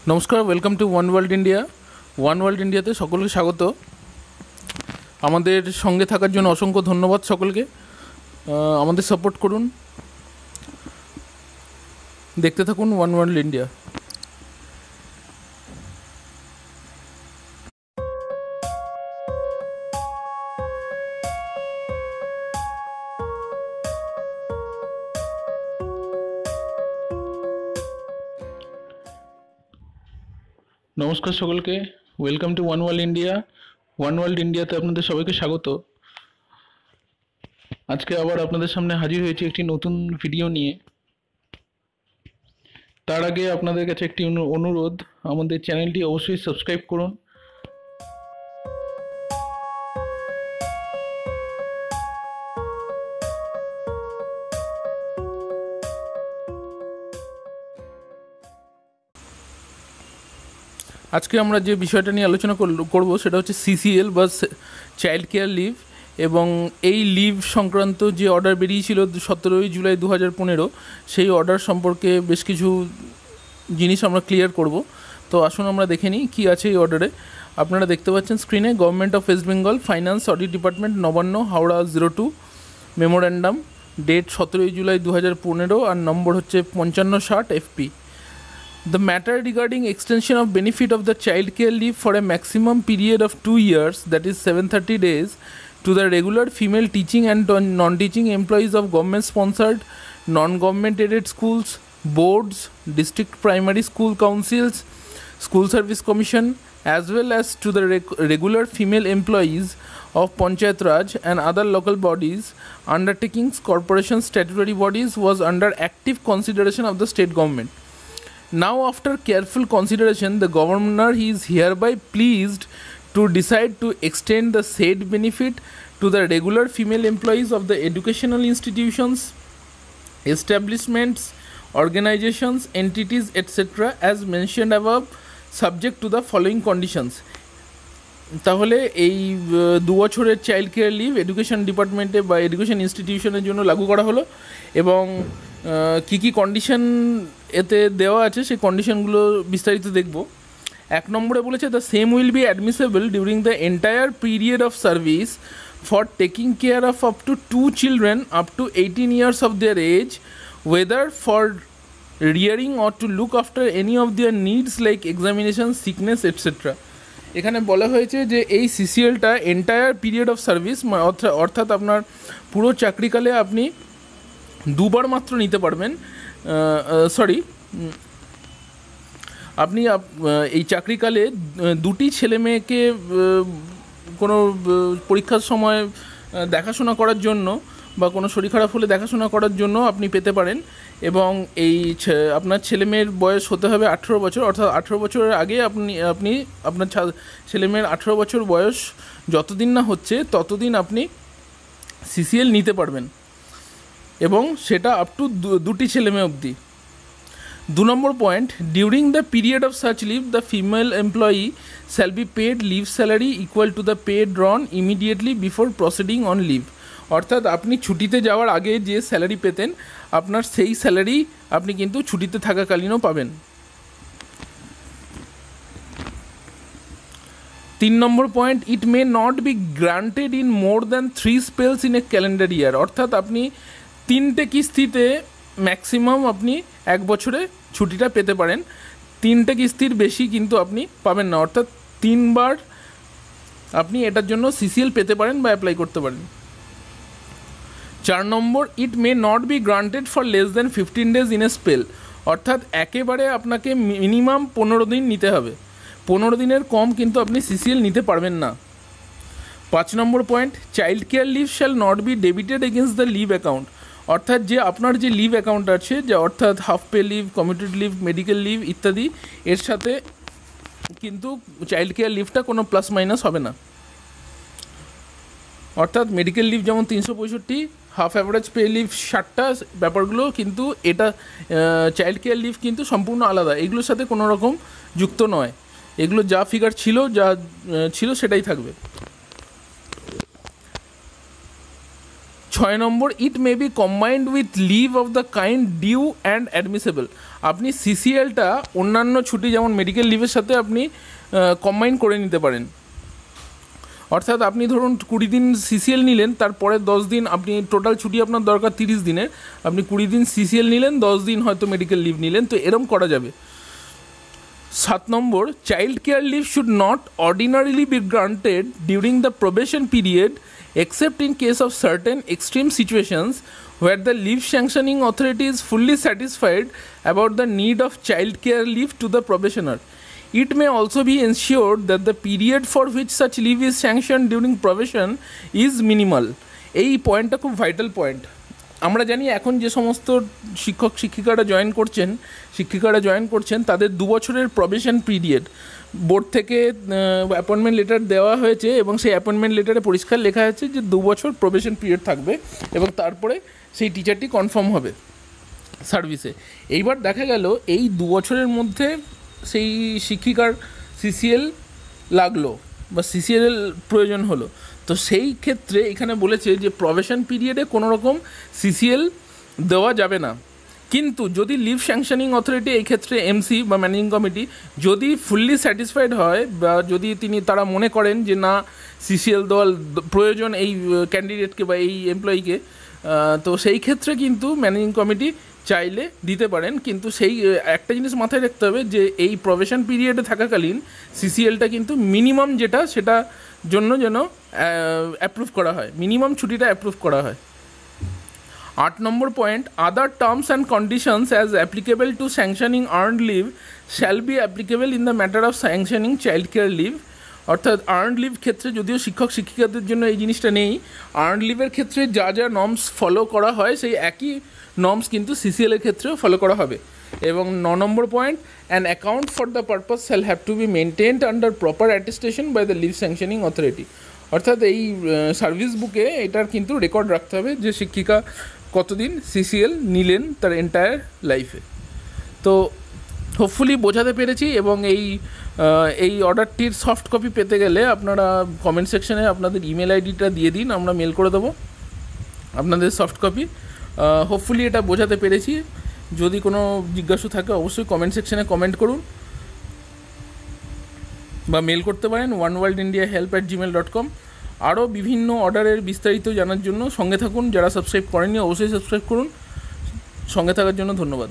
নমস্কার, welcome to one world India. One world ইন্ডিয়াতে সকলকে স্বাগত। আমাদের সঙ্গে থাকার জন্য অসংখ্য ধন্যবাদ সকলকে। আমাদের সাপোর্ট করুন, দেখতে থাকুন ওয়ান ওয়ার্ল্ড ইন্ডিয়া। নমস্কার সকলকে, welcome to one world India. One world ইন্ডিয়াতে আপনাদের সবাইকে স্বাগত। আজকে আবার আপনাদের সামনে হাজির হয়েছি একটি নতুন ভিডিও নিয়ে। তার আগে আপনাদের কাছে একটি অনুরোধ, আমাদের চ্যানেলটি অবশ্যই সাবস্ক্রাইব করুন। আজকে আমরা যে বিষয়টা নিয়ে আলোচনা করব সেটা হচ্ছে সিসিএল বা চাইল্ড কেয়ার লিভ, এবং এই লিভ সংক্রান্ত যে অর্ডার বেরিয়েছিল 17 জুলাই 2015, সেই অর্ডার সম্পর্কে বেশ কিছু জিনিস আমরা ক্লিয়ার করব। তো আসুন আমরা দেখে নিই কী আছে এই অর্ডারে। আপনারা দেখতে পাচ্ছেন স্ক্রিনে, government of West Bengal, finance audit department, Nabanna, Howrah 02, memorandum, date 17 July 2015, আর নম্বর হচ্ছে 5560 FP। The matter regarding extension of benefit of the child care leave for a maximum period of 2 years, that is 730 days, to the regular female teaching and non-teaching employees of government-sponsored, non-government aided schools, boards, district primary school councils, school service commission, as well as to the regular female employees of Panchayat Raj and other local bodies, undertakings, corporations, statutory bodies, was under active consideration of the state government. Now, after careful consideration, the Governor is hereby pleased to decide to extend the said benefit to the regular female employees of the educational institutions, establishments, organizations, entities, etc., as mentioned above, subject to the following conditions. তাহলে এই 2 বছরের child care leave education ডিপার্টমেন্টে বা education ইনস্টিটিউশনের জন্য লাগু করা হলো, এবং কী কী কন্ডিশন এতে দেওয়া আছে সেই কন্ডিশনগুলো বিস্তারিত দেখব। 1 নম্বরে বলেছে, the same will be admissible during the entire period of service for taking care of up to 2 children up to 18 years of their age, whether for rearing or to look after any of their needs like examination, sickness, etc. এখানে বলা হয়েছে যে এই সিসিএলটা entire period of service, অর্থাৎ আপনার পুরো চাকরিকালে আপনি 2 বার মাত্র নিতে পারবেন। আপনি এই চাকরিকালে 2টি ছেলে মেয়েকে কোনো পরীক্ষার সময় দেখাশোনা করার জন্য বা কোনো শরীর খারাপ হলে দেখাশোনা করার জন্য আপনি পেতে পারেন, এবং এই আপনার ছেলেমেয়ের বয়স হতে হবে 18 বছর, অর্থাৎ 18 বছরের আগে আপনি আপনার ছেলেমেয়ের 18 বছর বয়স যতদিন না হচ্ছে ততদিন আপনি সিসিএল নিতে পারবেন, এবং সেটা আপ টু 2টি ছেলেমেয়ে অবধি। 2 number point, during the period of such leave the female employee shall be paid leave salary equal to the pay drawn immediately before proceeding on leave. অর্থাৎ আপনি ছুটিতে যাওয়ার আগে যে স্যালারি পেতেন, আপনার সেই স্যালারি আপনি কিন্তু ছুটিতে থাকাকালীনও পাবেন। 3 number point, it may not be granted in more than 3 spells in a calendar year. অর্থাৎ আপনি 3টে কিস্তিতে ম্যাক্সিমাম আপনি 1 বছরে ছুটিটা পেতে পারেন, 3টে কিস্তির বেশি কিন্তু আপনি পাবেন না, অর্থাৎ 3 বার আপনি এটার জন্য সিসিএল পেতে পারেন বা অ্যাপ্লাই করতে পারেন। 4 number, it may not be granted for less than 15 days in a spell. অর্থাৎ একেবারে আপনাকে মিনিমাম 15 দিন নিতে হবে, 15 দিনের কম কিন্তু আপনি সিসিএল নিতে পারবেন না। 5 number point, child care leave shall not be debited against the leave account. অর্থাৎ যে আপনার যে লিভ অ্যাকাউন্ট আছে, যে অর্থাৎ half pay leave, commuted leave, medical leave ইত্যাদি, এর সাথে কিন্তু চাইল্ড কেয়ার লিভটা কোনো প্লাস মাইনাস হবে না। অর্থাৎ মেডিকেল লিভ যেমন 365, হাফ অ্যাভারেজ পে লিভ 60টা, ব্যাপারগুলো কিন্তু এটা চাইল্ড কেয়ার লিভ কিন্তু সম্পূর্ণ আলাদা, এগুলোর সাথে কোনো রকম যুক্ত নয়, এগুলো যা ফিগার ছিল সেটাই থাকবে। 6 number, it may be combined with leave of the kind due and admissible. আপনি সিসিএলটা অন্যান্য ছুটি যেমন মেডিকেল লিভের সাথে আপনি কম্বাইন করে নিতে পারেন। অর্থাৎ আপনি ধরুন 20 দিন সিসিএল নিলেন, তারপরে 10 দিন আপনি টোটাল ছুটি আপনার দরকার 30 দিনের, আপনি 20 দিন সিসিএল নিলেন, 10 দিন হয়তো মেডিকেল লিভ নিলেন, তো এরম করা যাবে। 7 number, child care leave should not ordinarily be granted during the probation period except in case of certain extreme situations where the leave sanctioning authority is fully satisfied about the need of child care leave to the probationer. It may also be ensured that the period for which such leave is sanctioned during probation is minimal. এই পয়েন্টটা খুব vital point. আমরা জানি এখন যে সমস্ত শিক্ষিকারা join করছেন তাদের 2 বছরের প্রবেশন পিরিয়ড বোর্ড থেকে অ্যাপয়েন্টমেন্ট লেটার দেওয়া হয়েছে, এবং সেই অ্যাপয়েন্টমেন্ট লেটারে পরিষ্কার লেখা আছে যে 2 বছর প্রবেশন পিরিয়ড থাকবে এবং তারপরে সেই টিচারটি কনফার্ম হবে সার্ভিসে। এইবার দেখা গেল এই 2 বছরের মধ্যে সেই শিক্ষিকার সিসিএল লাগলো বা সিসিএল প্রয়োজন হলো, তো সেই ক্ষেত্রে এখানে বলেছে যে প্রবেশন পিরিয়ডে কোনো রকম সিসিএল দেওয়া যাবে না। কিন্তু যদি লিভ স্যাংশনিং অথরিটি এই ক্ষেত্রে এমসি বা ম্যানেজিং কমিটি যদি ফুললি স্যাটিসফাইড হয় বা যদি তারা মনে করেন যে না সিসিএল দেওয়ার প্রয়োজন এই ক্যান্ডিডেটকে বা এই এমপ্লয়িকে, তো সেই ক্ষেত্রে কিন্তু ম্যানেজিং কমিটি চাইলে দিতে পারেন। কিন্তু সেই একটা জিনিস মাথায় রাখতে হবে যে এই প্রবেশন পিরিয়ডে থাকাকালীন সিসিএলটা কিন্তু মিনিমাম সেটা জন্য যেন অ্যাপ্রুভ করা হয়, মিনিমাম ছুটিটা অ্যাপ্রুভ করা হয়। 8 number point, other terms and conditions as applicable to sanctioning earned leave shall be applicable in the matter of sanctioning child care leave. অর্থাৎ আর্নড লিভ ক্ষেত্রে যদিও শিক্ষক শিক্ষিকাদের জন্য এই জিনিসটা নেই, আর্নড লিভের ক্ষেত্রে যা যা নর্মস ফলো করা হয় সেই একই নর্মস কিন্তু সিসিএলের ক্ষেত্রেও ফলো করা হবে। এবং 9 number point, an account for the purpose shall have to be maintained under proper attestation by the leave sanctioning authority. অর্থাৎ এই সার্ভিস বুকে এটার কিন্তু রেকর্ড রাখতে হবে যে শিক্ষিকা কতদিন সিসিএল নিলেন তার এন্টায়ার লাইফে। তো হোপফুলি বোঝাতে পেরেছি, এবং এই অর্ডারটির সফট কপি পেতে গেলে আপনারা কমেন্ট সেকশনে আপনাদের ইমেল আইডিটা দিয়ে দিন, আমরা মেল করে দেবো আপনাদের সফট কপি। হোপফুলি এটা বোঝাতে পেরেছি। যদি কোনো জিজ্ঞাসা থাকে অবশ্যই কমেন্ট সেকশনে কমেন্ট করুন বা মেল করতে পারেন oneworldindiahelp@gmail.com। আরও বিভিন্ন অর্ডারের বিস্তারিত জানার জন্য সঙ্গে থাকুন। যারা সাবস্ক্রাইব করেননি অবশ্যই সাবস্ক্রাইব করুন। সঙ্গে থাকার জন্য ধন্যবাদ।